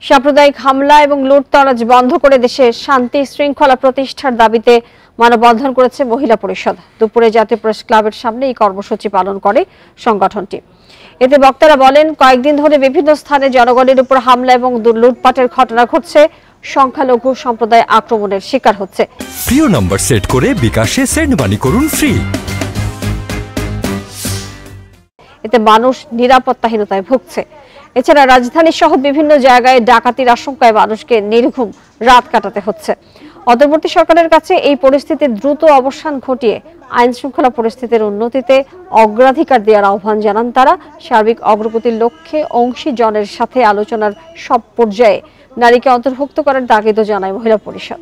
সাম্প্রদায়িক হামলা এবং লুটতরাজ বন্ধ করে দেশে শান্তি শৃঙ্খলা প্রতিষ্ঠার দাবিতে মানববন্ধন করেছে মহিলা পরিষদ। দুপুরে জাতীয় প্রেস ক্লাবের সামনে এই কর্মসূচি পালন করে সংগঠনটি। এতে বক্তারা বলেন, কয়েকদিন ধরে বিভিন্ন স্থানে জনগণের উপর হামলা এবং লুটপাটের ঘটনা ঘটছে। সংখ্যালঘু সম্প্রদায় আক্রমণের শিকার হচ্ছে। প্রিয় নম্বর সেট করে বিকাশে সেন্ড মানি করুন ফ্রি। এতে মানুষ নিরাপত্তাহীনতায় ভুগছে। এছাড়া রাজধানী সহ বিভিন্ন জায়গায় ডাকাতির আশঙ্কায় মানুষকে নির্ঘুম রাত কাটাতে হচ্ছে। অন্তর্বর্তী সরকারের কাছে এই পরিস্থিতির দ্রুত অবসান ঘটিয়ে আইন শৃঙ্খলা পরিস্থিতির উন্নতিতে অগ্রাধিকার দেওয়ার আহ্বান জানান তারা। সার্বিক অগ্রগতির লক্ষ্যে অংশীজনের সাথে আলোচনার সব পর্যায়ে নারীকে অন্তর্ভুক্ত করার তাগিদও জানায় মহিলা পরিষদ।